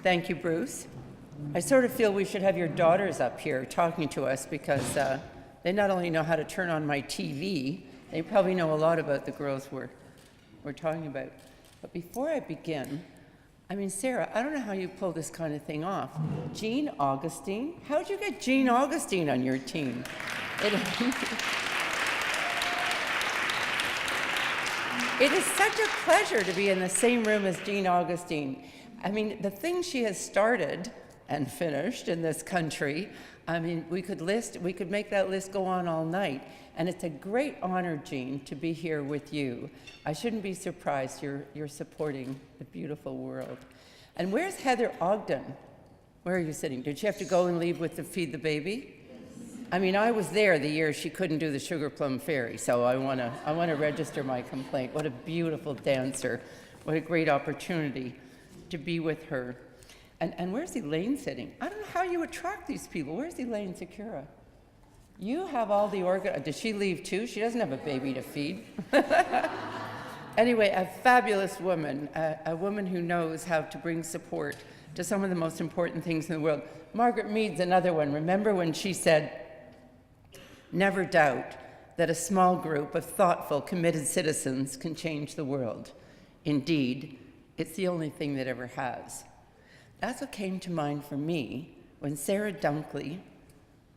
Thank you, Bruce. I sort of feel we should have your daughters up here talking to us because they not only know how to turn on my TV, they probably know a lot about the girls we're talking about. But before I begin, I mean, Sarah, I don't know how you pull this kind of thing off. Jean Augustine? How'd you get Jean Augustine on your team? It is such a pleasure to be in the same room as Jean Augustine. I mean, the things she has started and finished in this country, I mean, we could make that list go on all night. And it's a great honor, Jean, to be here with you. I shouldn't be surprised you're supporting the beautiful world. And where's Heather Ogden? Where are you sitting? Did she have to go and leave with the Feed the Baby? I mean, I was there the year she couldn't do the Sugar Plum Fairy, so I want to register my complaint. What a beautiful dancer. What a great opportunity to be with her. And where's Elaine sitting? I don't know how you attract these people. Where's Elaine Secura? You have all the Did she leave too? She doesn't have a baby to feed. Anyway, a fabulous woman, a woman who knows how to bring support to some of the most important things in the world. Margaret Mead's another one. Remember when she said, "Never doubt that a small group of thoughtful, committed citizens can change the world. Indeed, it's the only thing that ever has." That's what came to mind for me when Sarah Dunkley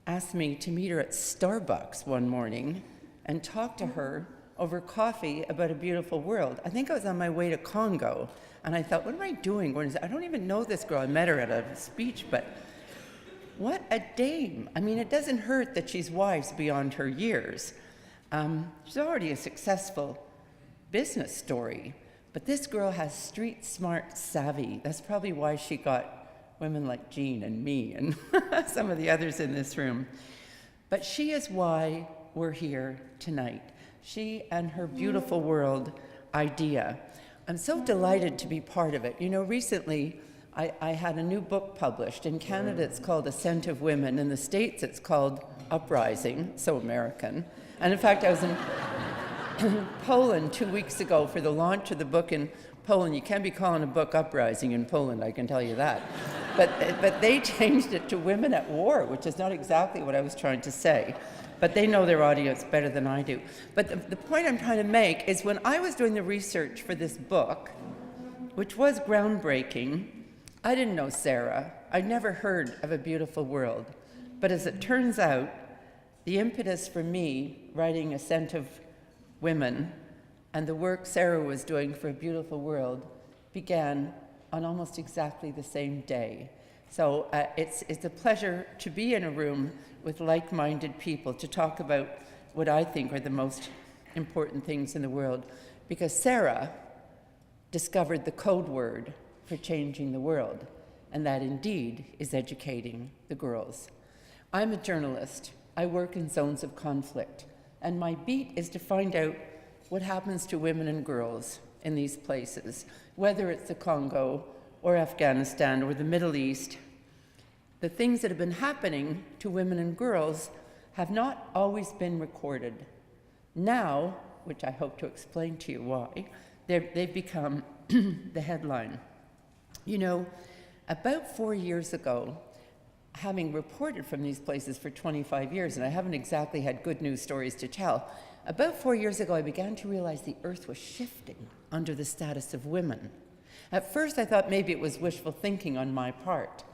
asked me to meet her at Starbucks one morning and talk to her over coffee about a beautiful world. I think I was on my way to Congo, and I thought, what am I doing? I don't even know this girl. I met her at a speech, but what a dame. I mean, it doesn't hurt that she's wise beyond her years. She's already a successful business story, but this girl has street smart savvy. That's probably why she got women like Jean and me and some of the others in this room. But she is why we're here tonight. She and her beautiful world idea. I'm so delighted to be part of it. You know, recently I had a new book published. In Canada, it's called Ascent of Women. In the States, it's called Uprising, so American. And in fact, I was in Poland 2 weeks ago for the launch of the book in Poland. You can't be calling a book Uprising in Poland, I can tell you that. But they changed it to Women at War, which is not exactly what I was trying to say. But they know their audience better than I do. But the point I'm trying to make is when I was doing the research for this book, which was groundbreaking, I didn't know Sarah. I'd never heard of A Beautiful World. But as it turns out, the impetus for me writing Ascent of Women and the work Sarah was doing for A Beautiful World began on almost exactly the same day. So it's a pleasure to be in a room with like-minded people to talk about what I think are the most important things in the world, because Sarah discovered the code word for changing the world, and that indeed is educating the girls. I'm a journalist. I work in zones of conflict, and my beat is to find out what happens to women and girls in these places, whether it's the Congo or Afghanistan or the Middle East. The things that have been happening to women and girls have not always been recorded. Now, which I hope to explain to you why, they've become the headline. You know, about 4 years ago, having reported from these places for 25 years, and I haven't exactly had good news stories to tell, about 4 years ago, I began to realize the earth was shifting under the status of women. At first, I thought maybe it was wishful thinking on my part.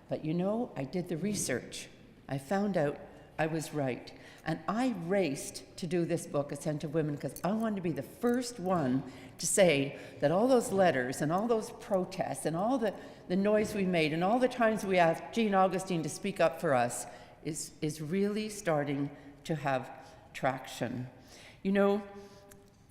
But you know, I did the research. I found out I was right. And I raced to do this book, Ascent of Women, because I wanted to be the first one to say that all those letters and all those protests and all the noise we made and all the times we asked Jean Augustine to speak up for us is really starting to have traction. You know,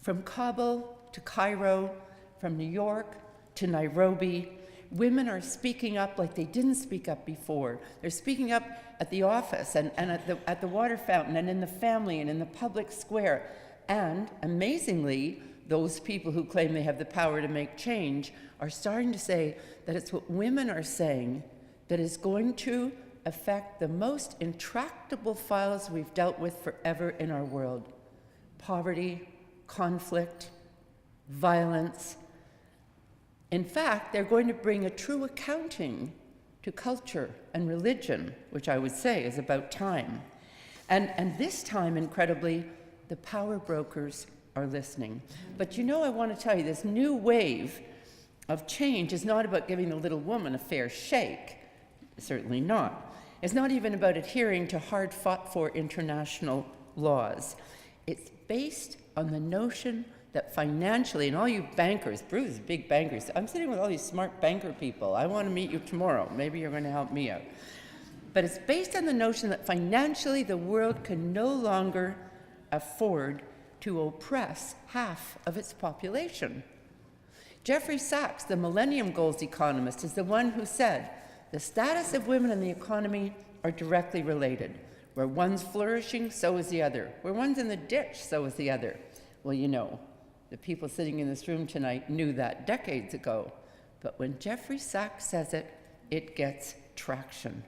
from Kabul to Cairo, from New York to Nairobi, women are speaking up like they didn't speak up before. They're speaking up at the office and at the water fountain and in the family and in the public square. And amazingly, those people who claim they have the power to make change are starting to say that it's what women are saying that is going to affect the most intractable files we've dealt with forever in our world. Poverty, conflict, violence, In fact, they're going to bring a true accounting to culture and religion, which I would say is about time. And this time, incredibly, the power brokers are listening. But you know, I want to tell you, this new wave of change is not about giving the little woman a fair shake. Certainly not. It's not even about adhering to hard-fought-for international laws. It's based on the notion that financially, and all you bankers, Bruce is big bankers, I'm sitting with all these smart banker people. I want to meet you tomorrow. Maybe you're going to help me out. But it's based on the notion that financially the world can no longer afford to oppress half of its population. Jeffrey Sachs, the Millennium Goals economist, is the one who said, the status of women in the economy are directly related. Where one's flourishing, so is the other. Where one's in the ditch, so is the other. Well, you know, the people sitting in this room tonight knew that decades ago. But when Jeffrey Sachs says it, it gets traction.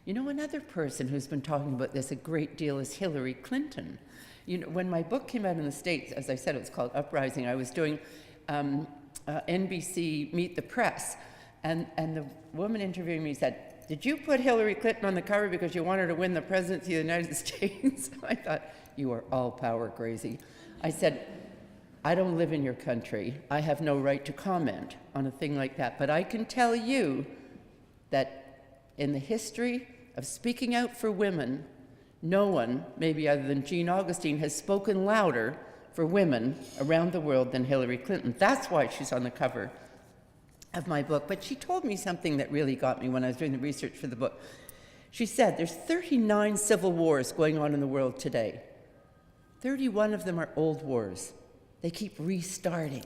You know, another person who's been talking about this a great deal is Hillary Clinton. You know, when my book came out in the States, as I said, it was called Uprising, I was doing NBC Meet the Press, and the woman interviewing me said, did you put Hillary Clinton on the cover because you wanted to win the presidency of the United States? I thought, you are all power crazy. I said, I don't live in your country. I have no right to comment on a thing like that. But I can tell you that in the history of speaking out for women, no one, maybe other than Jean Augustine, has spoken louder for women around the world than Hillary Clinton. That's why she's on the cover of my book. But she told me something that really got me when I was doing the research for the book. She said there's 39 civil wars going on in the world today. 31 of them are old wars. They keep restarting.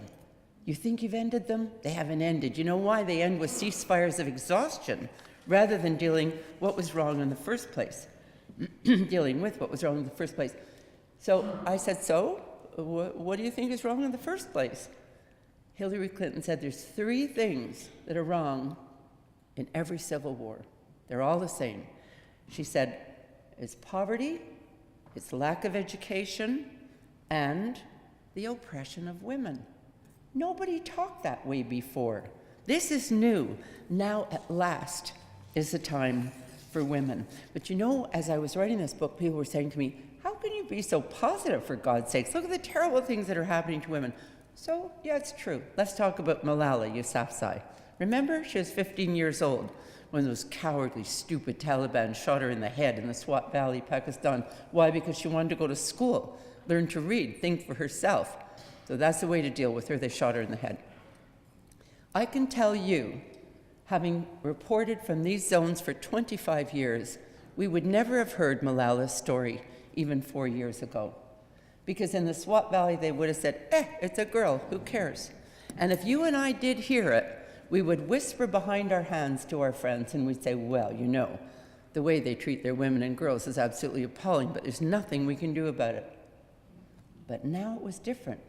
You think you've ended them? They haven't ended. You know why? They end with ceasefires of exhaustion rather than dealing what was wrong in the first place. Dealing with what was wrong in the first place. So I said, so what do you think is wrong in the first place? Hillary Clinton said there's 3 things that are wrong in every civil war. They're all the same. She said it's poverty, it's lack of education, and the oppression of women. Nobody talked that way before. This is new. Now, at last, is the time for women. But you know, as I was writing this book, people were saying to me, how can you be so positive, for God's sakes? Look at the terrible things that are happening to women. So, yeah, it's true. Let's talk about Malala Yousafzai. Remember, she was 15 years old when those cowardly, stupid Taliban shot her in the head in the Swat Valley, Pakistan. Why? Because she wanted to go to school, learn to read, think for herself. So that's the way to deal with her. They shot her in the head. I can tell you, having reported from these zones for 25 years, we would never have heard Malala's story even 4 years ago. Because in the Swat Valley, they would have said, it's a girl, who cares? And if you and I did hear it, we would whisper behind our hands to our friends and we'd say, well, you know, the way they treat their women and girls is absolutely appalling, but there's nothing we can do about it. But now it was different.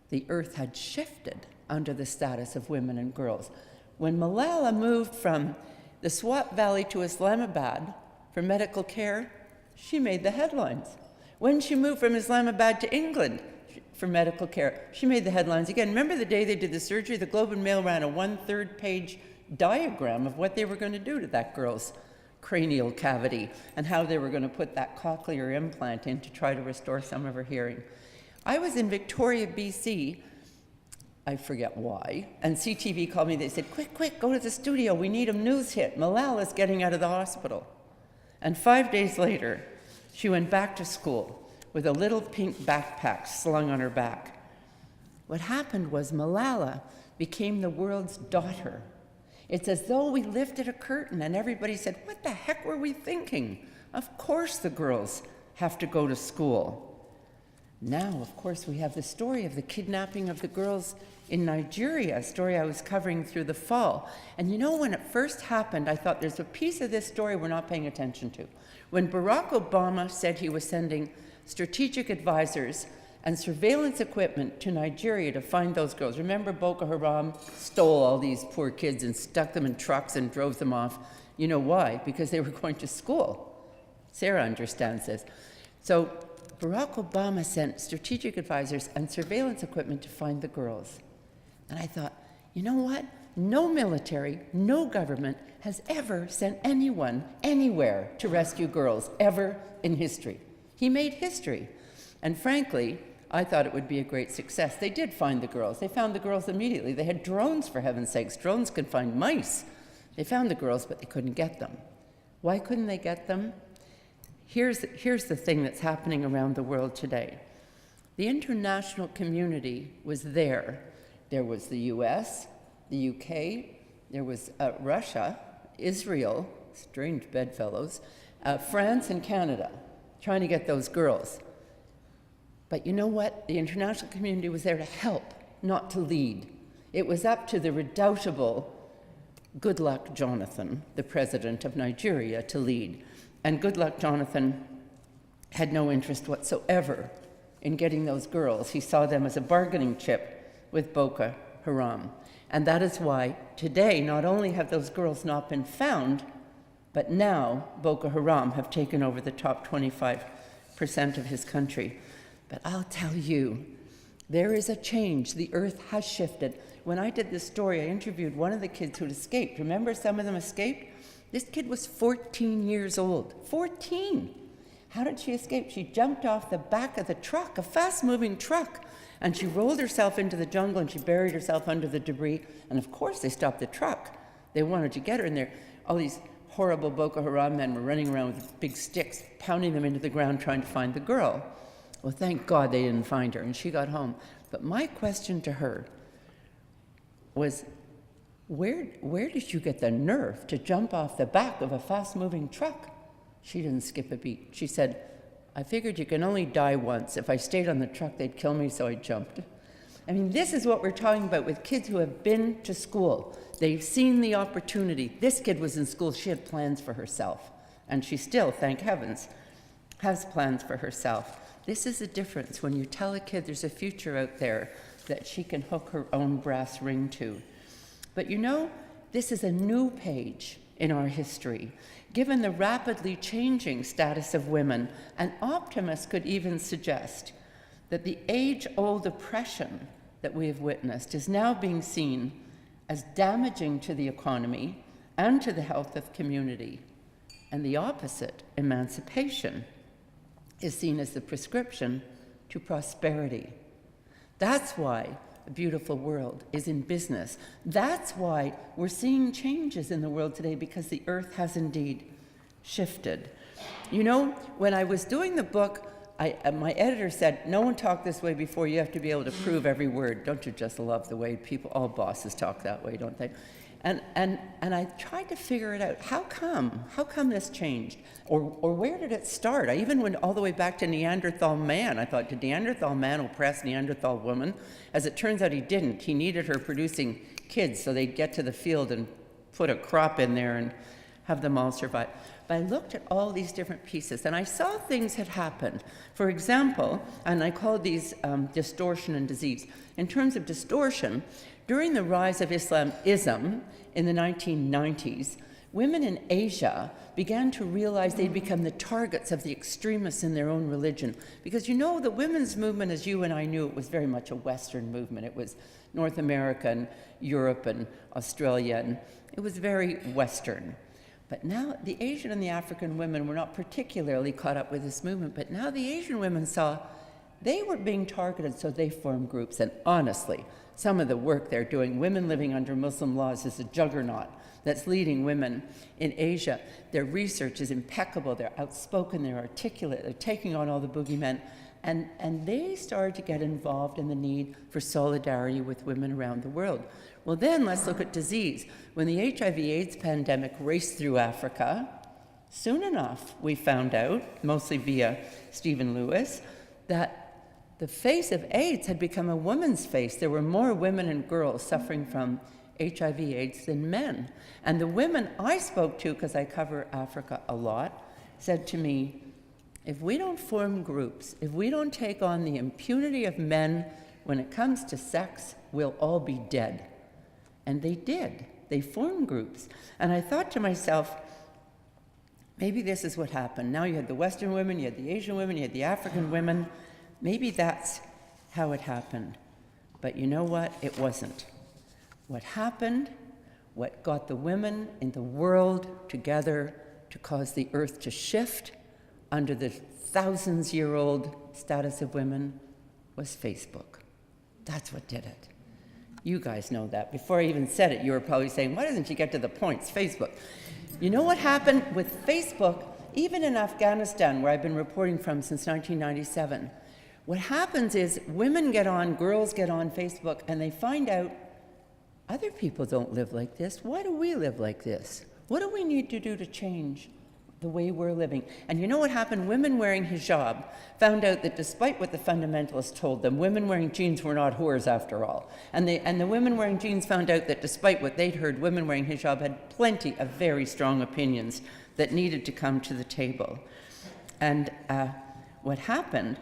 The earth had shifted under the status of women and girls. When Malala moved from the Swat Valley to Islamabad for medical care, she made the headlines. When she moved from Islamabad to England for medical care, she made the headlines again. Remember the day they did the surgery? The Globe and Mail ran a 1/3 page diagram of what they were going to do to that girl's cranial cavity and how they were going to put that cochlear implant in to try to restore some of her hearing. I was in Victoria, BC, I forget why, and CTV called me. They said, quick, go to the studio. We need a news hit. Malala's getting out of the hospital. And 5 days later, she went back to school with a little pink backpack slung on her back. What happened was Malala became the world's daughter. It's as though we lifted a curtain and everybody said, what the heck were we thinking? Of course the girls have to go to school. Now, of course, we have the story of the kidnapping of the girls in Nigeria, a story I was covering through the fall. And you know, when it first happened, I thought there's a piece of this story we're not paying attention to. When Barack Obama said he was sending strategic advisors and surveillance equipment to Nigeria to find those girls. Remember, Boko Haram stole all these poor kids and stuck them in trucks and drove them off. You know why? Because they were going to school. Sarah understands this. So Barack Obama sent strategic advisors and surveillance equipment to find the girls. And I thought, you know what? No military, no government has ever sent anyone anywhere to rescue girls, ever in history. He made history. And frankly, I thought it would be a great success. They did find the girls. They found the girls immediately. They had drones, for heaven's sakes. Drones can find mice. They found the girls, but they couldn't get them. Why couldn't they get them? Here's the thing that's happening around the world today. The international community was there. There was the US, the UK, there was Russia, Israel, strange bedfellows, France and Canada, trying to get those girls. But you know what? The international community was there to help, not to lead. It was up to the redoubtable Goodluck Jonathan, the president of Nigeria, to lead. And Goodluck Jonathan had no interest whatsoever in getting those girls. He saw them as a bargaining chip with Boko Haram. And that is why today, not only have those girls not been found, but now Boko Haram have taken over the top 25% of his country. But I'll tell you, there is a change. The earth has shifted. When I did this story, I interviewed one of the kids who'd escaped. Remember, some of them escaped? This kid was 14 years old. 14! How did she escape? She jumped off the back of the truck, a fast-moving truck, and she rolled herself into the jungle and she buried herself under the debris. And of course, they stopped the truck. They wanted to get her in there. All these horrible Boko Haram men were running around with big sticks, pounding them into the ground, trying to find the girl. Well, thank God they didn't find her, and she got home. But my question to her was, where did you get the nerve to jump off the back of a fast-moving truck? She didn't skip a beat. She said, I figured you can only die once. If I stayed on the truck, they'd kill me, so I jumped. I mean, this is what we're talking about with kids who have been to school. They've seen the opportunity. This kid was in school. She had plans for herself. And she still, thank heavens, has plans for herself. This is the difference when you tell a kid there's a future out there that she can hook her own brass ring to. But you know, this is a new page in our history. Given the rapidly changing status of women, an optimist could even suggest that the age-old oppression that we have witnessed is now being seen as damaging to the economy and to the health of community. And the opposite, emancipation, is seen as the prescription to prosperity. That's why A Beautiful World is in business. That's why we're seeing changes in the world today, because the earth has indeed shifted. You know, when I was doing the book, my editor said, no one talked this way before, you have to be able to prove every word. Don't you just love the way people, all bosses talk that way, don't they? And I tried to figure it out. How come this changed? Or where did it start? I even went all the way back to Neanderthal man. I thought, did Neanderthal man oppress Neanderthal woman? As it turns out, he didn't. He needed her producing kids so they'd get to the field and put a crop in there and have them all survive. But I looked at all these different pieces, and I saw things had happened. For example, and I called these distortion and disease. In terms of distortion, during the rise of Islamism in the 1990s, women in Asia began to realize they'd become the targets of the extremists in their own religion. Because you know, the women's movement, as you and I knew, it was very much a Western movement. It was North America and Europe and Australia, and it was very Western. But now the Asian and the African women were not particularly caught up with this movement, but now the Asian women saw they were being targeted, so they formed groups. And honestly, some of the work they're doing, women living under Muslim laws, is a juggernaut that's leading women in Asia. Their research is impeccable, they're outspoken, they're articulate, they're taking on all the boogeymen. And they started to get involved in the need for solidarity with women around the world. Well, then let's look at disease. When the HIV/AIDS pandemic raced through Africa, soon enough we found out, mostly via Stephen Lewis, that the face of AIDS had become a woman's face. There were more women and girls suffering from HIV/AIDS than men. And the women I spoke to, because I cover Africa a lot, said to me, if we don't form groups, if we don't take on the impunity of men when it comes to sex, we'll all be dead. And they did. They formed groups. And I thought to myself, maybe this is what happened. Now you had the Western women, you had the Asian women, you had the African women. Maybe that's how it happened. But you know what? It wasn't. What happened what got the women in the world together to cause the earth to shift under the thousands-year-old status of women was Facebook. That's what did it. You guys know that. Before I even said it, you were probably saying, why doesn't she get to the point? It's Facebook. You know what happened with Facebook, even in Afghanistan, where I've been reporting from since 1997? What happens is women get on, girls get on Facebook, and they find out other people don't live like this. Why do we live like this? What do we need to do to change the way we're living? And you know what happened? Women wearing hijab found out that despite what the fundamentalists told them, women wearing jeans were not whores after all. And the women wearing jeans found out that despite what they'd heard, women wearing hijab had plenty of very strong opinions that needed to come to the table. And what happened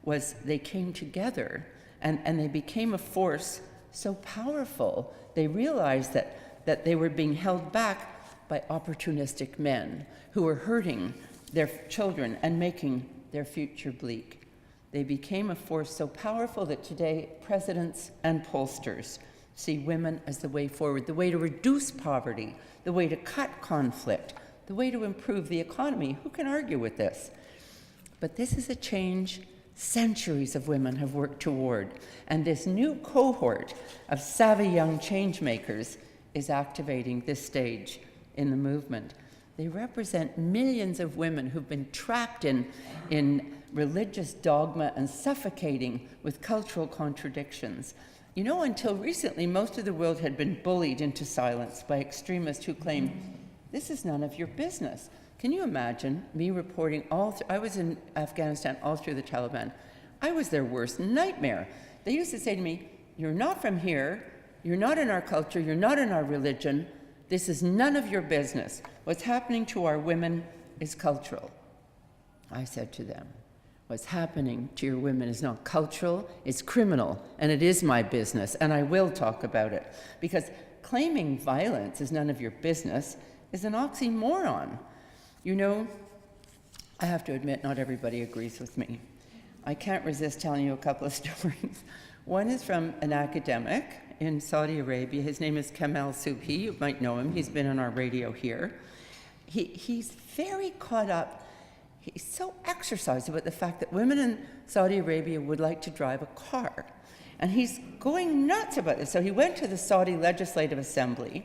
was they came together and they became a force so powerful, they realized that they were being held back by opportunistic men who were hurting their children and making their future bleak. They became a force so powerful that today presidents and pollsters see women as the way forward, the way to reduce poverty, the way to cut conflict, the way to improve the economy. Who can argue with this? But this is a change centuries of women have worked toward, and this new cohort of savvy young change makers is activating this stage in the movement. They represent millions of women who've been trapped in religious dogma and suffocating with cultural contradictions. You know, until recently, most of the world had been bullied into silence by extremists who claim, this is none of your business. Can you imagine me reporting I was in Afghanistan all through the Taliban. I was their worst nightmare. They used to say to me, you're not from here, you're not in our culture, you're not in our religion, this is none of your business. What's happening to our women is cultural. I said to them, what's happening to your women is not cultural, it's criminal, and it is my business, and I will talk about it. Because claiming violence is none of your business is an oxymoron. You know, I have to admit, not everybody agrees with me. I can't resist telling you a couple of stories. One is from an academic in Saudi Arabia. His name is Kamal Subhi. You might know him. He's been on our radio here. He's very caught up. He's so exercised about the fact that women in Saudi Arabia would like to drive a car. And he's going nuts about this. So he went to the Saudi Legislative Assembly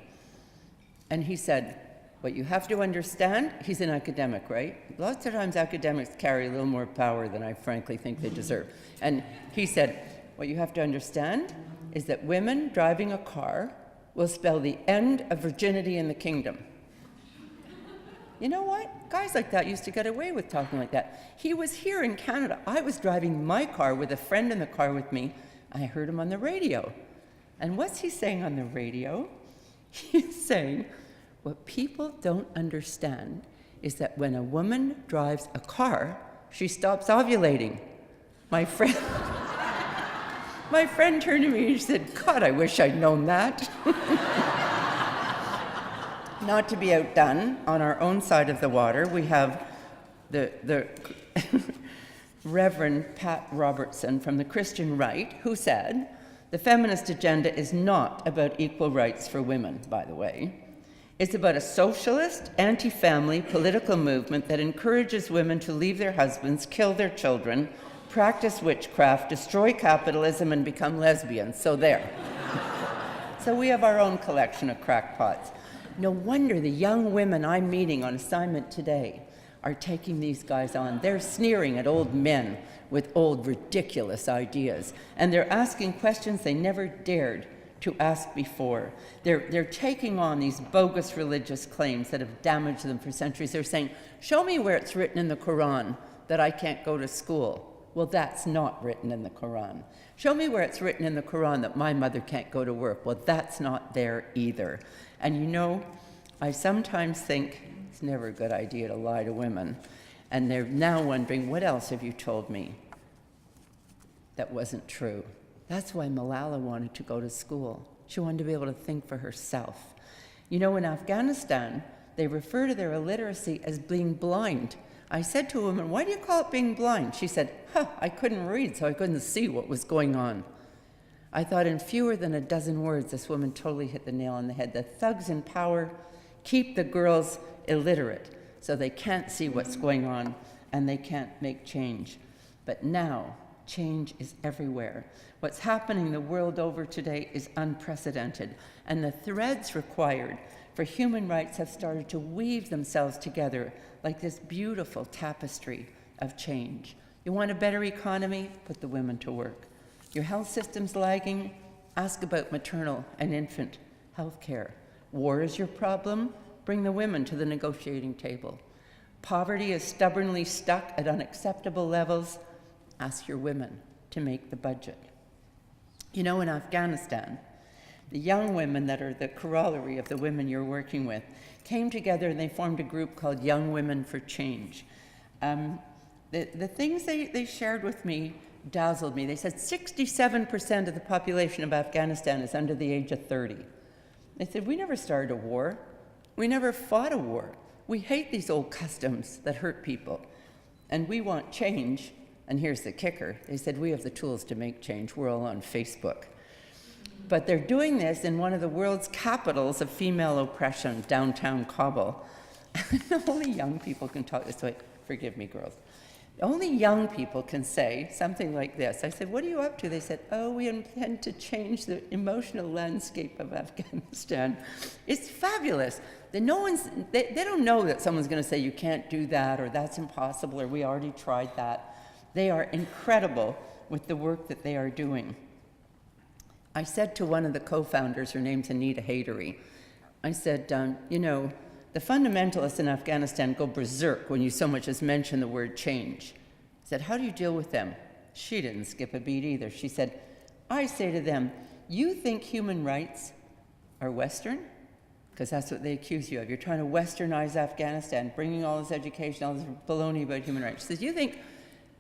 and he said, what you have to understand, he's an academic, right? Lots of times academics carry a little more power than I frankly think they deserve. And he said, what you have to understand is that women driving a car will spell the end of virginity in the kingdom. You know what? Guys like that used to get away with talking like that. He was here in Canada. I was driving my car with a friend in the car with me. I heard him on the radio. And what's he saying on the radio? He's saying, what people don't understand is that when a woman drives a car, she stops ovulating. My friend turned to me and said, God, I wish I'd known that. Not to be outdone, on our own side of the water, we have the Reverend Pat Robertson from the Christian right, who said, the feminist agenda is not about equal rights for women, by the way. It's about a socialist, anti-family political movement that encourages women to leave their husbands, kill their children, practice witchcraft, destroy capitalism, and become lesbians. So there. So we have our own collection of crackpots. No wonder the young women I'm meeting on assignment today are taking these guys on. They're sneering at old men with old, ridiculous ideas. And they're asking questions they never dared to ask before. They're taking on these bogus religious claims that have damaged them for centuries. They're saying, show me where it's written in the Quran that I can't go to school. Well, that's not written in the Quran. Show me where it's written in the Quran that my mother can't go to work. Well, that's not there either. And you know, I sometimes think it's never a good idea to lie to women. And they're now wondering, what else have you told me that wasn't true? That's why Malala wanted to go to school. She wanted to be able to think for herself. You know, in Afghanistan, they refer to their illiteracy as being blind. I said to a woman, why do you call it being blind? She said, I couldn't read, so I couldn't see what was going on. I thought in fewer than a dozen words, this woman totally hit the nail on the head. The thugs in power keep the girls illiterate, so they can't see what's going on and they can't make change. But now, change is everywhere. What's happening the world over today is unprecedented, and the threads required for human rights have started to weave themselves together like this beautiful tapestry of change. You want a better economy? Put the women to work. Your health system's lagging? Ask about maternal and infant health care. War is your problem? Bring the women to the negotiating table. Poverty is stubbornly stuck at unacceptable levels? Ask your women to make the budget. You know, in Afghanistan, the young women that are the corollary of the women you're working with came together and they formed a group called Young Women for Change. The things they shared with me dazzled me. They said 67% of the population of Afghanistan is under the age of 30. They said, we never started a war. We never fought a war. We hate these old customs that hurt people. And we want change. And here's the kicker. They said, we have the tools to make change. We're all on Facebook. But they're doing this in one of the world's capitals of female oppression, downtown Kabul. Only young people can talk this way. Forgive me, girls. Only young people can say something like this. I said, what are you up to? They said, oh, we intend to change the emotional landscape of Afghanistan. It's fabulous. They don't know that someone's going to say you can't do that, or that's impossible, or we already tried that. They are incredible with the work that they are doing. I said to one of the co-founders, her name's Anita Haydery, I said, you know, the fundamentalists in Afghanistan go berserk when you so much as mention the word change. I said, how do you deal with them? She didn't skip a beat either. She said, I say to them, you think human rights are Western? Because that's what they accuse you of. You're trying to Westernize Afghanistan, bringing all this education, all this baloney about human rights. She says, you think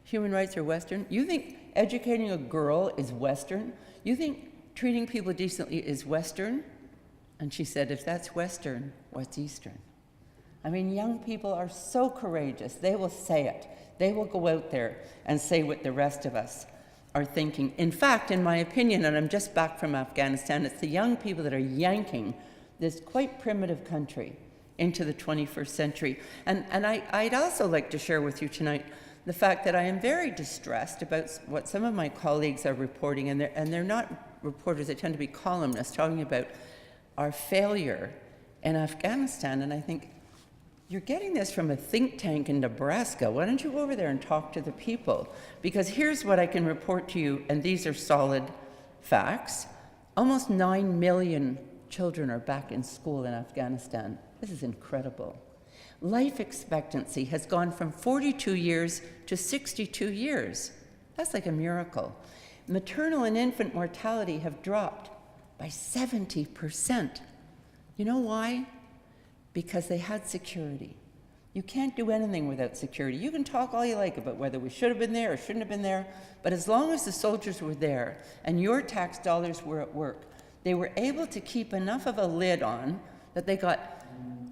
human rights are Western? You think educating a girl is Western? You think treating people decently is Western? And she said, if that's Western, what's Eastern? I mean, young people are so courageous. They will say it. They will go out there and say what the rest of us are thinking. In fact, in my opinion, and I'm just back from Afghanistan, it's the young people that are yanking this quite primitive country into the 21st century. And I'd also like to share with you tonight the fact that I am very distressed about what some of my colleagues are reporting, and they're not reporters, they tend to be columnists, talking about our failure in Afghanistan. And I think, you're getting this from a think tank in Nebraska. Why don't you go over there and talk to the people? Because here's what I can report to you, and these are solid facts. Almost 9 million children are back in school in Afghanistan. This is incredible. Life expectancy has gone from 42 years to 62 years. That's like a miracle. Maternal and infant mortality have dropped by 70%. You know why? Because they had security. You can't do anything without security. You can talk all you like about whether we should have been there or shouldn't have been there, but as long as the soldiers were there and your tax dollars were at work, they were able to keep enough of a lid on that they got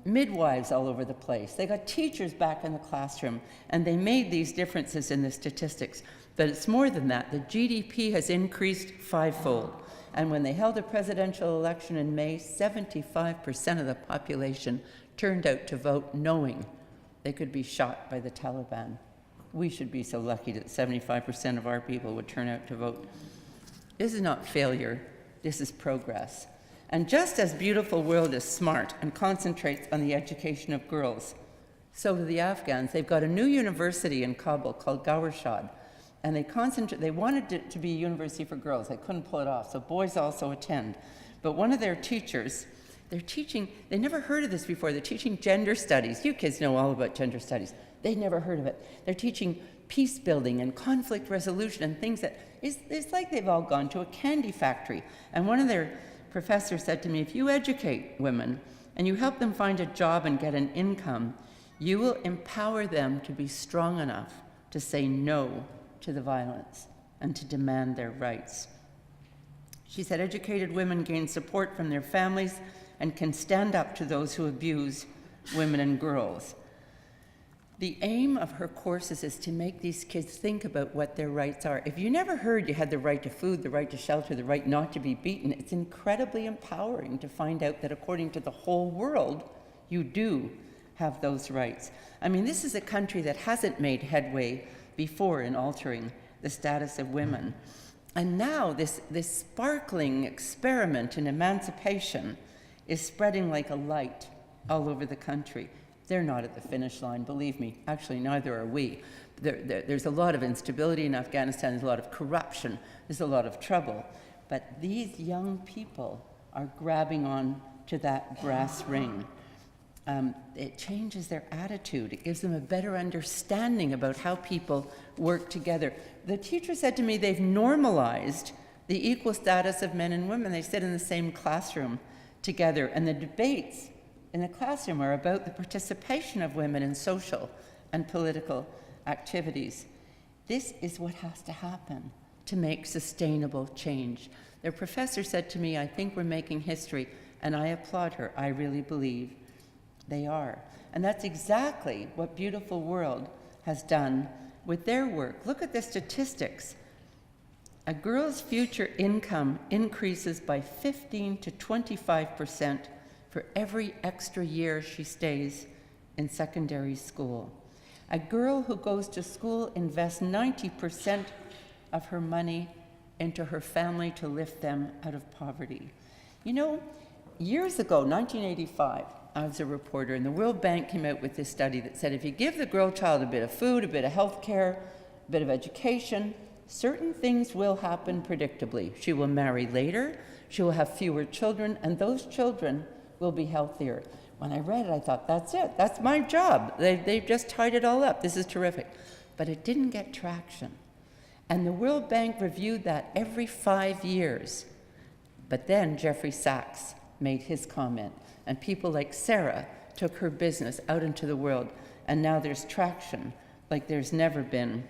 midwives all over the place. They got teachers back in the classroom, and they made these differences in the statistics. But it's more than that. The GDP has increased fivefold. And when they held a presidential election in May, 75% of the population turned out to vote knowing they could be shot by the Taliban. We should be so lucky that 75% of our people would turn out to vote. This is not failure, this is progress. And just as beautiful world is smart and concentrates on the education of girls, so do the Afghans. They've got a new university in Kabul called Gawarshad. And they wanted it to be a university for girls. They couldn't pull it off, so boys also attend. But one of their teachers, they're teaching, they never heard of this before, they're teaching gender studies. You kids know all about gender studies. They'd never heard of it. They're teaching peace building and conflict resolution and things that, it's like they've all gone to a candy factory. And one of their professors said to me, if you educate women and you help them find a job and get an income, you will empower them to be strong enough to say no to the violence and to demand their rights. She said, educated women gain support from their families and can stand up to those who abuse women and girls. The aim of her courses is to make these kids think about what their rights are. If you never heard you had the right to food, the right to shelter, the right not to be beaten, it's incredibly empowering to find out that according to the whole world, you do have those rights. I mean, this is a country that hasn't made headway before in altering the status of women. And now this sparkling experiment in emancipation is spreading like a light all over the country. They're not at the finish line, believe me. Actually, neither are we. There's a lot of instability in Afghanistan, there's a lot of corruption, there's a lot of trouble. But these young people are grabbing on to that brass ring. It changes their attitude. It gives them a better understanding about how people work together. The teacher said to me they've normalized the equal status of men and women. They sit in the same classroom together, and the debates in the classroom are about the participation of women in social and political activities. This is what has to happen to make sustainable change. Their professor said to me, I think we're making history, and I applaud her. I really believe they are. And that's exactly what Beautiful World has done with their work. Look at the statistics. A girl's future income increases by 15 to 25% for every extra year she stays in secondary school. A girl who goes to school invests 90% of her money into her family to lift them out of poverty. You know, years ago, 1985, I was a reporter, and the World Bank came out with this study that said if you give the girl child a bit of food, a bit of health care, a bit of education, certain things will happen predictably. She will marry later, she will have fewer children, and those children will be healthier. When I read it, I thought, that's it, that's my job. They've just tied it all up, this is terrific. But it didn't get traction. And the World Bank reviewed that every 5 years. But then Jeffrey Sachs made his comment, and people like Sarah took her business out into the world, and now there's traction like there's never been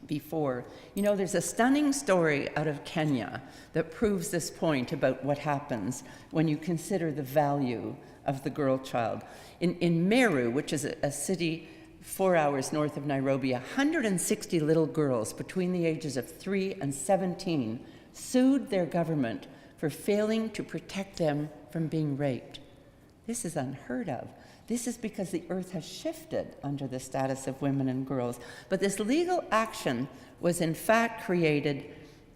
before. You know, there's a stunning story out of Kenya that proves this point about what happens when you consider the value of the girl child. In Meru, which is a city 4 hours north of Nairobi, 160 little girls between the ages of 3 and 17 sued their government for failing to protect them from being raped. This is unheard of. This is because the earth has shifted under the status of women and girls. But this legal action was in fact created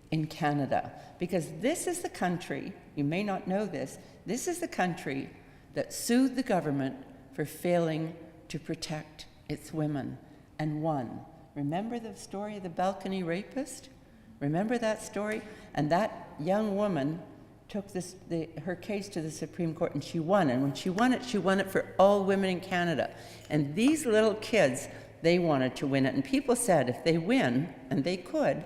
in Canada, because this is the country, you may not know this is the country that sued the government for failing to protect its women and won. Remember the story of the balcony rapist? Remember that story? And that young woman took her case to the Supreme Court, and she won. And when she won it for all women in Canada. And these little kids, they wanted to win it. And people said if they win, and they could,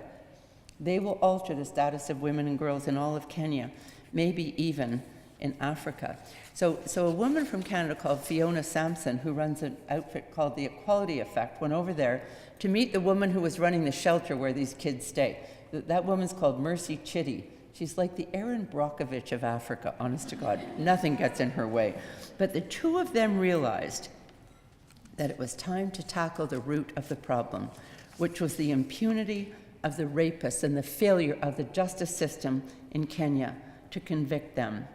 they will alter the status of women and girls in all of Kenya, maybe even in Africa. So a woman from Canada called Fiona Sampson, who runs an outfit called The Equality Effect, went over there to meet the woman who was running the shelter where these kids stay. That woman's called Mercy Chitty. She's like the Erin Brockovich of Africa, honest to God. Nothing gets in her way. But the two of them realized that it was time to tackle the root of the problem, which was the impunity of the rapists and the failure of the justice system in Kenya to convict them.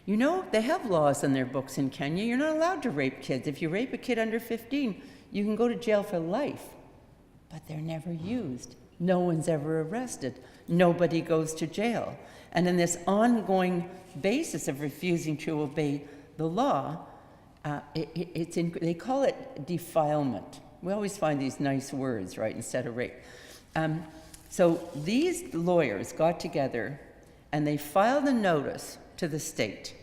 You know, they have laws in their books in Kenya. You're not allowed to rape kids. If you rape a kid under 15, you can go to jail for life. But they're never used. No one's ever arrested. Nobody goes to jail. And in this ongoing basis of refusing to obey the law, they call it defilement. We always find these nice words, right, instead of rape. So these lawyers got together and they filed a notice to the state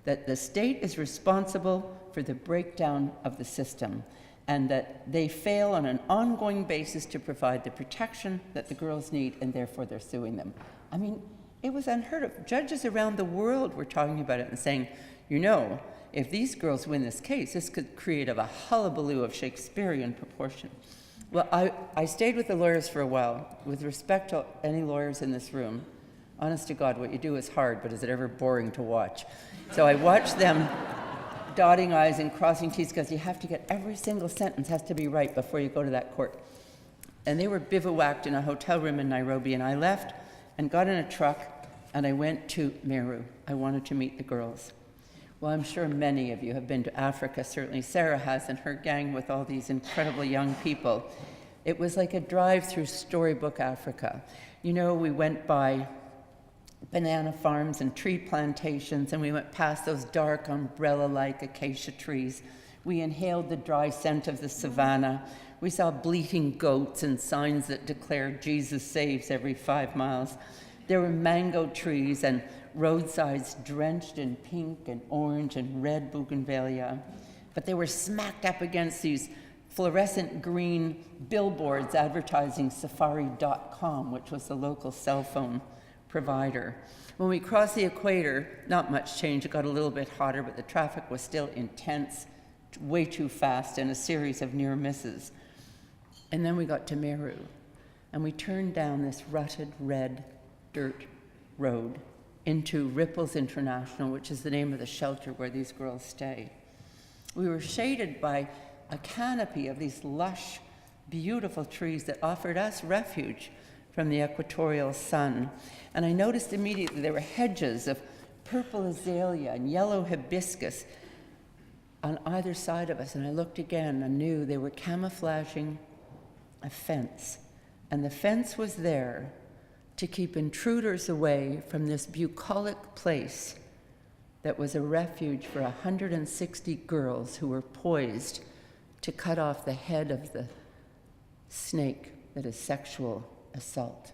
that the state is responsible for the breakdown of the system, and that they fail on an ongoing basis to provide the protection that the girls need, and therefore they're suing them. I mean, it was unheard of. Judges around the world were talking about it and saying, you know, if these girls win this case, this could create a hullabaloo of Shakespearean proportion. Well, I stayed with the lawyers for a while. With respect to any lawyers in this room, honest to God, what you do is hard, but is it ever boring to watch? So I watched them dotting I's and crossing T's because you have to get every single sentence has to be right before you go to that court. And they were bivouacked in a hotel room in Nairobi, and I left and got in a truck and I went to Meru. I wanted to meet the girls. Well, I'm sure many of you have been to Africa, certainly Sarah has, and her gang with all these incredible young people. It was like a drive through storybook Africa. You know, we went by banana farms and tree plantations, and we went past those dark umbrella-like acacia trees. We inhaled the dry scent of the savannah. We saw bleating goats and signs that declared Jesus saves every 5 miles. There were mango trees and roadsides drenched in pink and orange and red bougainvillea. But they were smacked up against these fluorescent green billboards advertising safari.com, which was the local cell phone provider. When we crossed the equator, not much change. It got a little bit hotter, but the traffic was still intense, way too fast, and a series of near misses. And then we got to Meru, and we turned down this rutted red dirt road into Ripples International, which is the name of the shelter where these girls stay. We were shaded by a canopy of these lush, beautiful trees that offered us refuge from the equatorial sun. And I noticed immediately there were hedges of purple azalea and yellow hibiscus on either side of us. And I looked again and knew they were camouflaging a fence. And the fence was there to keep intruders away from this bucolic place that was a refuge for 160 girls who were poised to cut off the head of the snake that is sexual assault.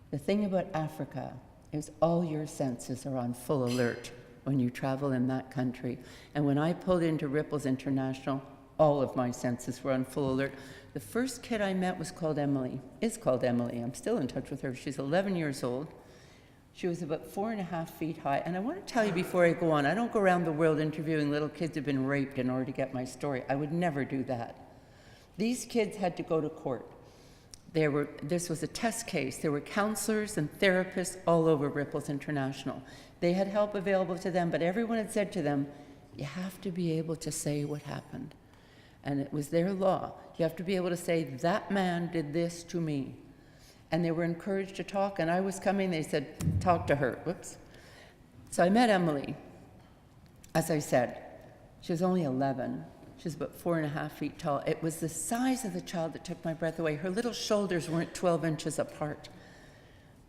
The thing about Africa is all your senses are on full alert when you travel in that country. And when I pulled into Ripples International, all of my senses were on full alert. The first kid I met was called Emily, I'm still in touch with her. She's 11 years old. She was about 4.5 feet high. And I want to tell you before I go on, I don't go around the world interviewing little kids who've been raped in order to get my story. I would never do that. These kids had to go to court. This was a test case. There were counselors and therapists all over Ripples International. They had help available to them, but everyone had said to them, you have to be able to say what happened. And it was their law. You have to be able to say, that man did this to me. And they were encouraged to talk, and I was coming, they said, talk to her. Whoops. So I met Emily. As I said, she was only 11. She was about 4.5 feet tall. It was the size of the child that took my breath away. Her little shoulders weren't 12 inches apart.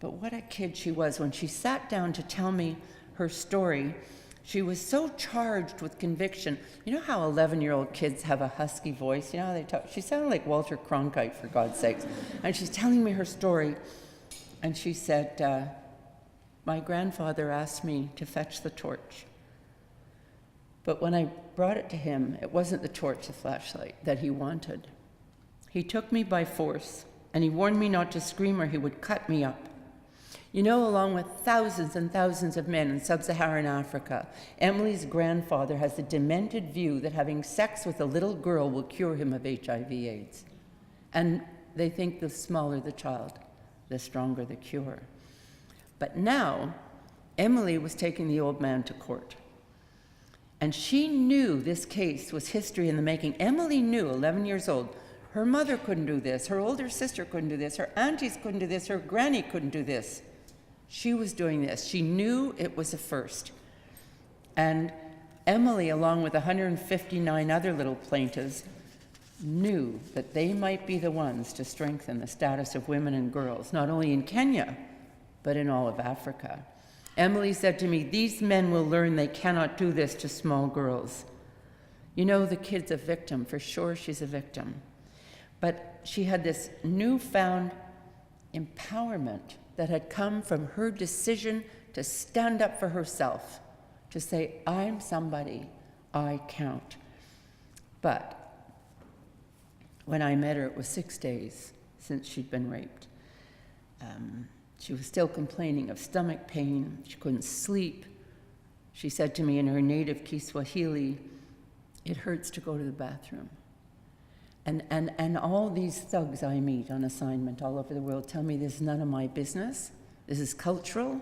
But what a kid she was. When she sat down to tell me her story, she was so charged with conviction. You know how 11-year-old kids have a husky voice? You know how they talk? She sounded like Walter Cronkite, for God's sakes. And she's telling me her story. And she said, my grandfather asked me to fetch the torch. But when I brought it to him, it wasn't the torch, the flashlight, that he wanted. He took me by force, and he warned me not to scream or he would cut me up. You know, along with thousands and thousands of men in sub-Saharan Africa, Emily's grandfather has the demented view that having sex with a little girl will cure him of HIV/AIDS. And they think the smaller the child, the stronger the cure. But now, Emily was taking the old man to court. And she knew this case was history in the making. Emily knew, 11 years old, her mother couldn't do this, her older sister couldn't do this, her aunties couldn't do this, her granny couldn't do this. She was doing this. She knew it was a first. And Emily, along with 159 other little plaintiffs, knew that they might be the ones to strengthen the status of women and girls, not only in Kenya, but in all of Africa. Emily said to me, these men will learn they cannot do this to small girls. You know, the kid's a victim. For sure, she's a victim. But she had this newfound empowerment that had come from her decision to stand up for herself, to say, I'm somebody, I count. But when I met her, it was 6 days since she'd been raped. She was still complaining of stomach pain. She couldn't sleep. She said to me in her native Kiswahili, it hurts to go to the bathroom. And all these thugs I meet on assignment all over the world tell me this is none of my business. This is cultural.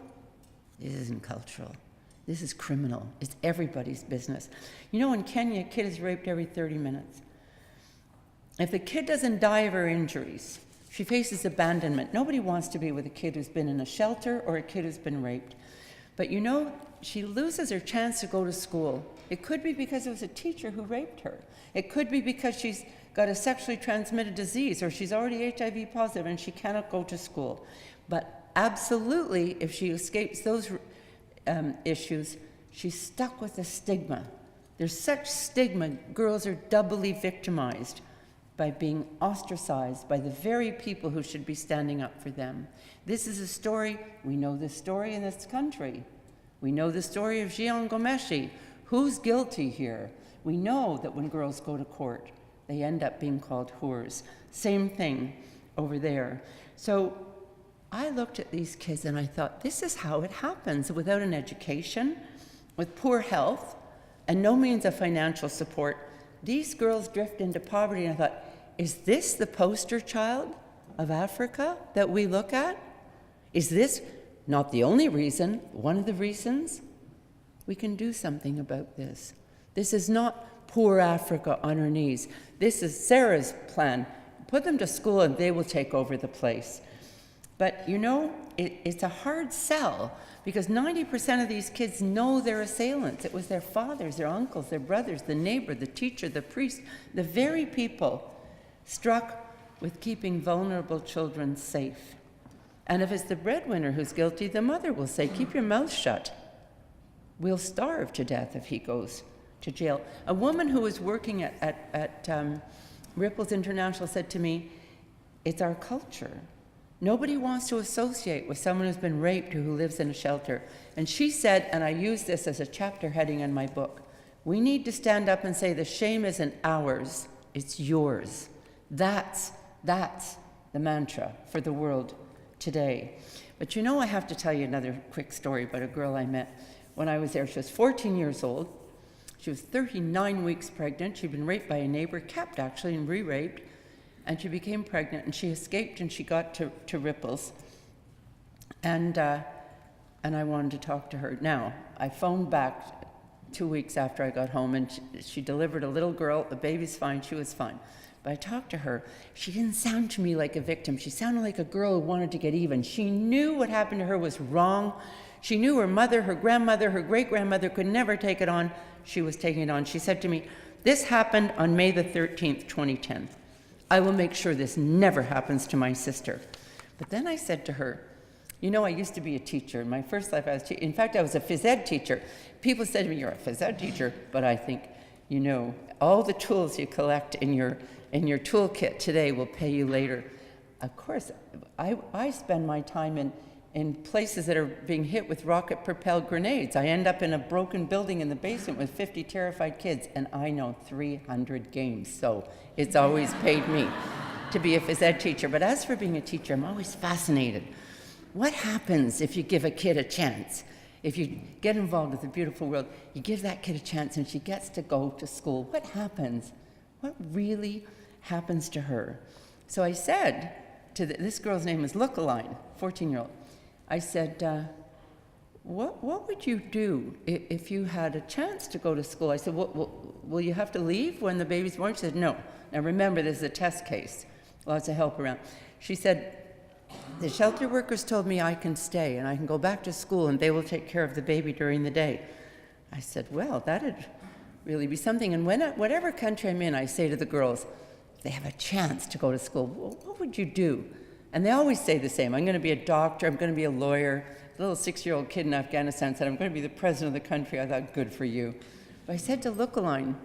This isn't cultural. This is criminal. It's everybody's business. You know, in Kenya, a kid is raped every 30 minutes. If the kid doesn't die of her injuries, she faces abandonment. Nobody wants to be with a kid who's been in a shelter or a kid who's been raped. But you know, she loses her chance to go to school. It could be because it was a teacher who raped her. It could be because she's got a sexually transmitted disease, or she's already HIV positive and she cannot go to school. But absolutely, if she escapes those issues, she's stuck with the stigma. There's such stigma. Girls are doubly victimized by being ostracized by the very people who should be standing up for them. This is a story, we know this story in this country. We know the story of Jian Gomeshi. Who's guilty here? We know that when girls go to court, they end up being called whores. Same thing over there. So I looked at these kids and I thought, this is how it happens without an education, with poor health, and no means of financial support. These girls drift into poverty, and I thought, is this the poster child of Africa that we look at? Is this not the only reason, one of the reasons? We can do something about this. This is not poor Africa on her knees. This is Sarah's plan. Put them to school and they will take over the place. But you know, it's a hard sell, because 90% of these kids know their assailants. It was their fathers, their uncles, their brothers, the neighbor, the teacher, the priest, the very people struck with keeping vulnerable children safe. And if it's the breadwinner who's guilty, the mother will say, keep your mouth shut. We'll starve to death if he goes to jail. A woman who was working at Ripples International said to me, it's our culture. Nobody wants to associate with someone who's been raped or who lives in a shelter. And she said, and I use this as a chapter heading in my book, we need to stand up and say the shame isn't ours, it's yours. That's the mantra for the world today. But you know, I have to tell you another quick story about a girl I met when I was there. She was 14 years old. She was 39 weeks pregnant. She'd been raped by a neighbor, kept actually, and re-raped. And she became pregnant, and she escaped, and she got to Ripples. And I wanted to talk to her. Now, I phoned back 2 weeks after I got home, and she delivered a little girl. The baby's fine. She was fine. But I talked to her. She didn't sound to me like a victim. She sounded like a girl who wanted to get even. She knew what happened to her was wrong. She knew her mother, her grandmother, her great-grandmother could never take it on. She was taking it on. She said to me, this happened on May the 13th, 2010. I will make sure this never happens to my sister. But then I said to her, you know, I used to be a teacher. In my first life, in fact, I was a phys ed teacher. People said to me, you're a phys ed teacher. But I think, you know, all the tools you collect in your toolkit today will pay you later. Of course, I spend my time in places that are being hit with rocket-propelled grenades. I end up in a broken building in the basement with 50 terrified kids, and I know 300 games, so it's always paid me to be a phys ed teacher. But as for being a teacher, I'm always fascinated. What happens if you give a kid a chance? If you get involved with the beautiful world, you give that kid a chance and she gets to go to school. What happens? What really happens to her? So I said to this girl's name is Lookaline, 14-year-old. I said, what would you do if you had a chance to go to school? I said, will you have to leave when the baby's born? She said, no. Now remember, this is a test case. Lots of help around. She said, the shelter workers told me I can stay and I can go back to school and they will take care of the baby during the day. I said, well, that'd really be something. And whatever country I'm in, I say to the girls, if they have a chance to go to school, what would you do? And they always say the same. I'm going to be a doctor. I'm going to be a lawyer. The little 6-year-old kid in Afghanistan said, I'm going to be the president of the country. I thought, good for you. But I said to Lookaline,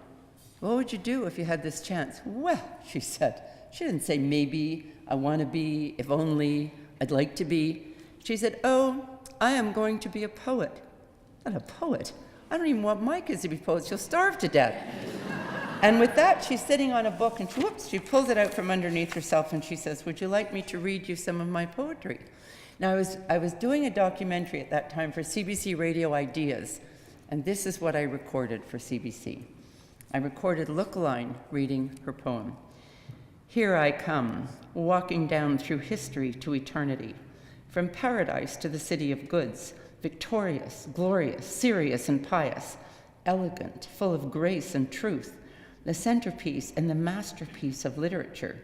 what would you do if you had this chance? Well, she said, she didn't say maybe, I want to be, if only, I'd like to be. She said, oh, I am going to be a poet. Not a poet. I don't even want my kids to be poets. You'll starve to death. And with that, she's sitting on a book, and she pulls it out from underneath herself, and she says, would you like me to read you some of my poetry? Now, I was doing a documentary at that time for CBC Radio Ideas, and this is what I recorded for CBC. I recorded Lookaline reading her poem. Here I come, walking down through history to eternity, from paradise to the city of goods, victorious, glorious, serious, and pious, elegant, full of grace and truth, the centerpiece and the masterpiece of literature,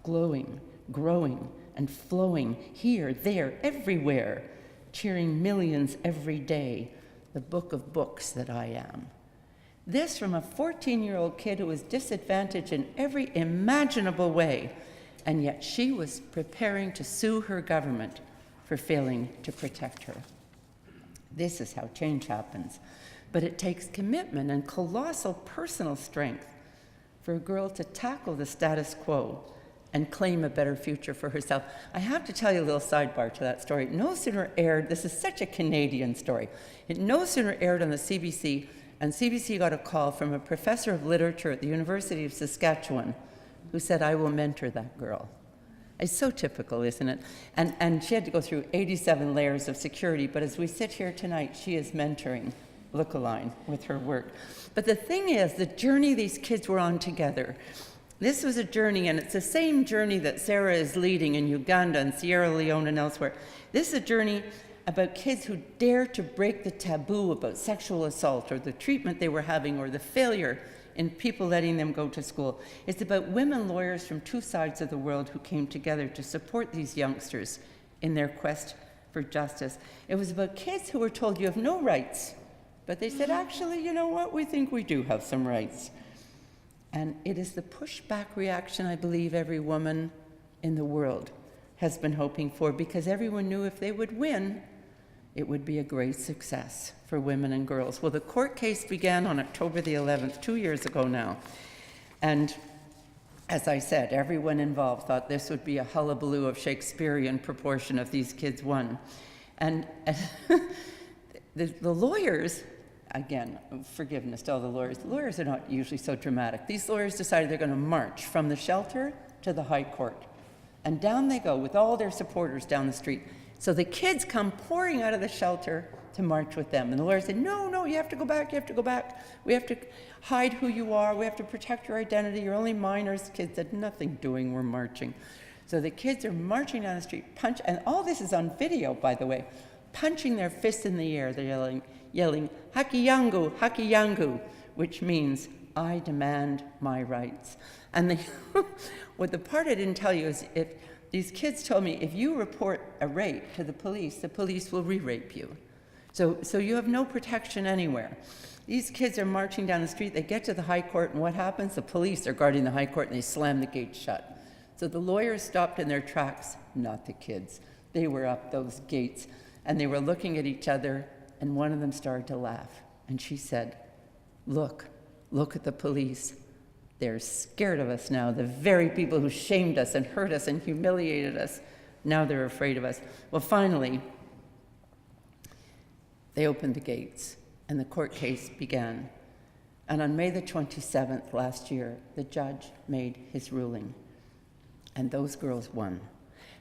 glowing, growing, and flowing here, there, everywhere, cheering millions every day, the book of books that I am. This from a 14-year-old kid who was disadvantaged in every imaginable way, and yet she was preparing to sue her government for failing to protect her. This is how change happens. But it takes commitment and colossal personal strength for a girl to tackle the status quo and claim a better future for herself. I have to tell you a little sidebar to that story. No sooner aired, this is such a Canadian story, it no sooner aired on the CBC, and CBC got a call from a professor of literature at the University of Saskatchewan who said, I will mentor that girl. It's so typical, isn't it? And she had to go through 87 layers of security, but as we sit here tonight, she is mentoring Look-A-Line with her work. But the thing is, the journey these kids were on together, this was a journey, and it's the same journey that Sarah is leading in Uganda and Sierra Leone and elsewhere. This is a journey about kids who dare to break the taboo about sexual assault or the treatment they were having or the failure in people letting them go to school. It's about women lawyers from two sides of the world who came together to support these youngsters in their quest for justice. It was about kids who were told you have no rights, but they said, actually, you know what, we think we do have some rights. And it is the pushback reaction I believe every woman in the world has been hoping for, because everyone knew if they would win, it would be a great success for women and girls. Well, the court case began on October the 11th, 2 years ago now. And as I said, everyone involved thought this would be a hullabaloo of Shakespearean proportion if these kids won. And the lawyers, again, forgiveness to all the lawyers are not usually so dramatic. These lawyers decided they're going to march from the shelter to the High Court. And down they go with all their supporters down the street. So the kids come pouring out of the shelter to march with them. And the lawyer said, no, you have to go back, you have to go back. We have to hide who you are. We have to protect your identity. You're only minors. Kids said, nothing doing, we're marching. So the kids are marching down the street, and all this is on video, by the way, punching their fists in the air. They're yelling, Haki Yangu, which means, I demand my rights. And what the part I didn't tell you is if these kids told me, if you report a rape to the police will re-rape you. So you have no protection anywhere. These kids are marching down the street, they get to the High Court, and what happens? The police are guarding the High Court, and they slam the gates shut. So the lawyers stopped in their tracks, not the kids. They were up those gates, and they were looking at each other, and one of them started to laugh. And she said, look at the police. They're scared of us now. The very people who shamed us and hurt us and humiliated us, now they're afraid of us. Well, finally, they opened the gates and the court case began. And on May the 27th last year, the judge made his ruling. And those girls won.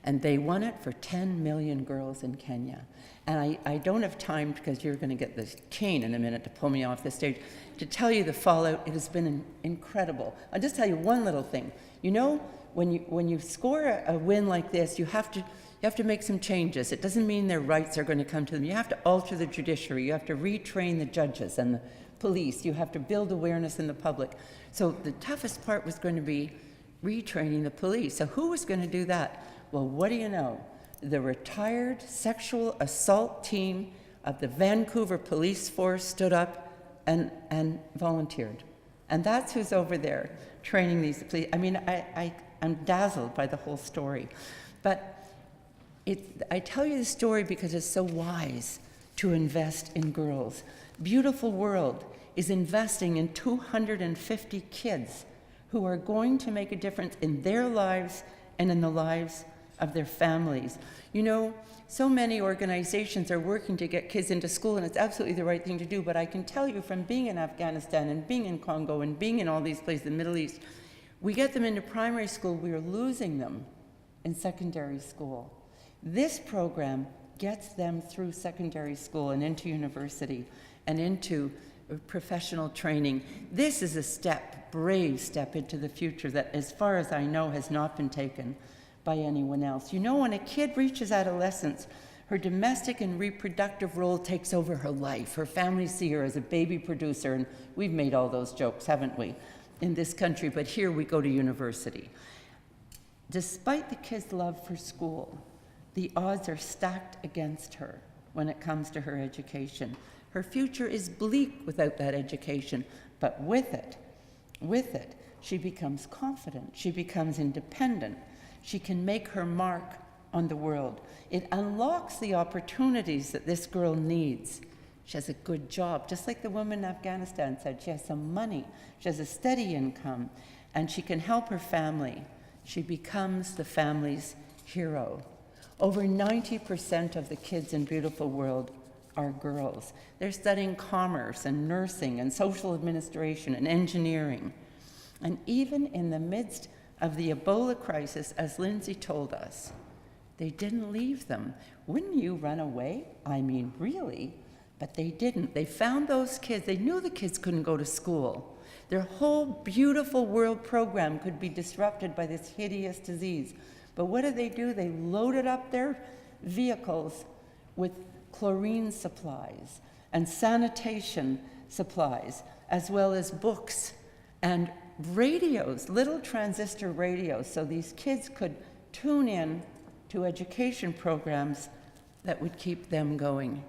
And they won it for 10 million girls in Kenya. And I don't have time, because you're going to get this cane in a minute to pull me off the stage, to tell you the fallout. It has been incredible. I'll just tell you one little thing. You know, when you score a win like this, you have to make some changes. It doesn't mean their rights are going to come to them. You have to alter the judiciary. You have to retrain the judges and the police. You have to build awareness in the public. So the toughest part was going to be retraining the police. So who was going to do that? Well, what do you know? The retired sexual assault team of the Vancouver police force stood up and volunteered. And that's who's over there training these police. I mean, I'm dazzled by the whole story. But I tell you the story because it's so wise to invest in girls. Beautiful World is investing in 250 kids who are going to make a difference in their lives and in the lives of their families. You know, so many organizations are working to get kids into school, and it's absolutely the right thing to do, but I can tell you from being in Afghanistan and being in Congo and being in all these places in the Middle East, we get them into primary school, we are losing them in secondary school. This program gets them through secondary school and into university and into professional training. This is a step, brave step into the future that, as far as I know, has not been taken by anyone else. You know, when a kid reaches adolescence, Her domestic and reproductive role takes over her life. Her family see her as a baby producer, and we've made all those jokes, haven't we, in this country, but here we go to university. Despite the kids' love for school, the odds are stacked against her when it comes to her education. Her future is bleak without that education, but with it, she becomes confident, she becomes independent, she can make her mark on the world. It unlocks the opportunities that this girl needs. She has a good job, just like the woman in Afghanistan said. She has some money, she has a steady income, and she can help her family. She becomes the family's hero. Over 90% of the kids in Beautiful World are girls. They're studying commerce and nursing and social administration and engineering. And even in the midst of the Ebola crisis, as Lindsay told us, they didn't leave them. Wouldn't you run away? I mean, really? But they didn't. They found those kids. They knew the kids couldn't go to school. Their whole Beautiful World program could be disrupted by this hideous disease. But what did? They loaded up their vehicles with chlorine supplies and sanitation supplies, as well as books and radios, little transistor radios, so these kids could tune in to education programs that would keep them going.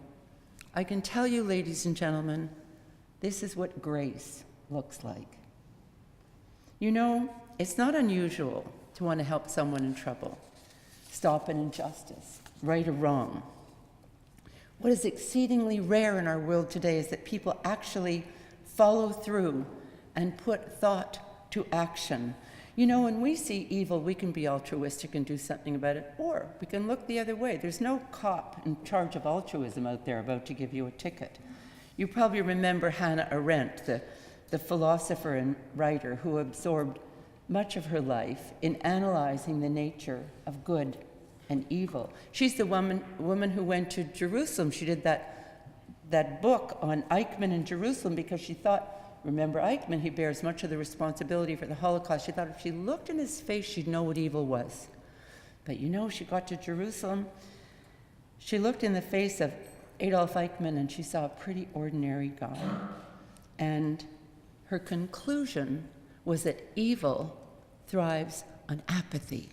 I can tell you, ladies and gentlemen, this is what grace looks like. You know, it's not unusual to want to help someone in trouble, stop an injustice, right or wrong. What is exceedingly rare in our world today is that people actually follow through and put thought to action. You know, when we see evil, we can be altruistic and do something about it, or we can look the other way. There's no cop in charge of altruism out there about to give you a ticket. You probably remember Hannah Arendt, the philosopher and writer who absorbed much of her life in analyzing the nature of good and evil. She's the woman who went to Jerusalem. She did that book on Eichmann in Jerusalem because she thought, remember Eichmann, he bears much of the responsibility for the Holocaust. She thought if she looked in his face, she'd know what evil was. But you know, she got to Jerusalem, she looked in the face of Adolf Eichmann and she saw a pretty ordinary guy. And her conclusion was that evil thrives on apathy,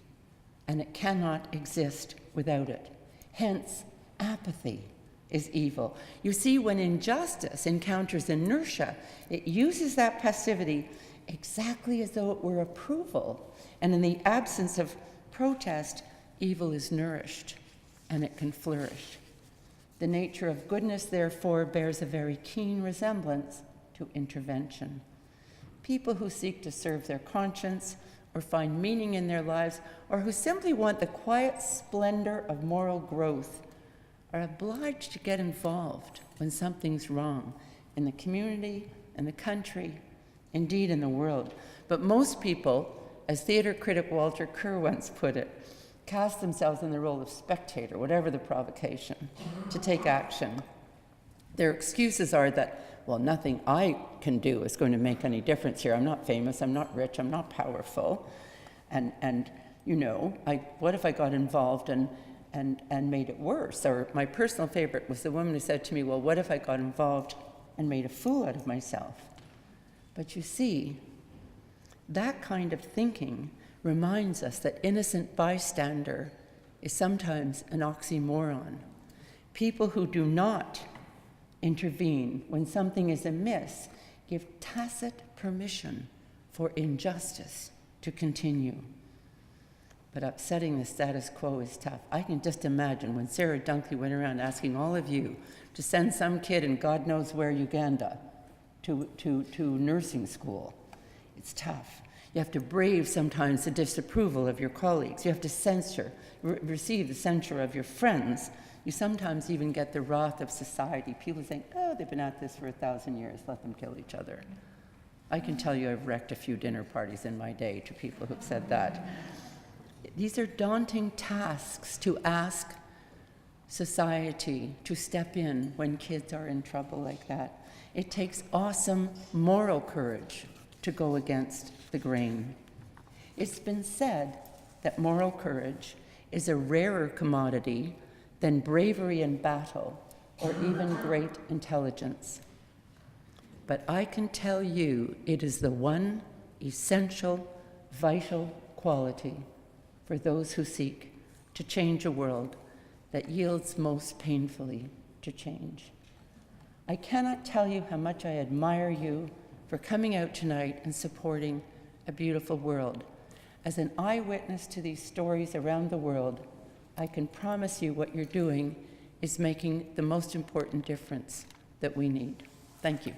and it cannot exist without it. Hence, apathy is evil. You see, when injustice encounters inertia, it uses that passivity exactly as though it were approval. And in the absence of protest, evil is nourished, and it can flourish. The nature of goodness, therefore, bears a very keen resemblance to intervention. People who seek to serve their conscience or find meaning in their lives, or who simply want the quiet splendor of moral growth, are obliged to get involved when something's wrong in the community, in the country, indeed in the world. But most people, as theater critic Walter Kerr once put it, cast themselves in the role of spectator, whatever the provocation, to take action. Their excuses are that, well, nothing I can do is going to make any difference here. I'm not famous, I'm not rich, I'm not powerful. And you know, what if I got involved and made it worse? Or my personal favorite was the woman who said to me, well, what if I got involved and made a fool out of myself? But you see, that kind of thinking reminds us that innocent bystander is sometimes an oxymoron. People who do not intervene when something is amiss give tacit permission for injustice to continue. But upsetting the status quo is tough. I can just imagine when Sarah Dunkley went around asking all of you to send some kid in God knows where, Uganda, to nursing school. It's tough. You have to brave sometimes the disapproval of your colleagues. You have to receive the censure of your friends. You sometimes even get the wrath of society. People saying, oh, they've been at this for 1,000 years, let them kill each other. I can tell you I've wrecked a few dinner parties in my day to people who've said that. These are daunting tasks to ask society to step in when kids are in trouble like that. It takes awesome moral courage to go against the grain. It's been said that moral courage is a rarer commodity than bravery in battle or even great intelligence. But I can tell you it is the one essential, vital quality for those who seek to change a world that yields most painfully to change. I cannot tell you how much I admire you for coming out tonight and supporting a beautiful world. As an eyewitness to these stories around the world, I can promise you what you're doing is making the most important difference that we need. Thank you.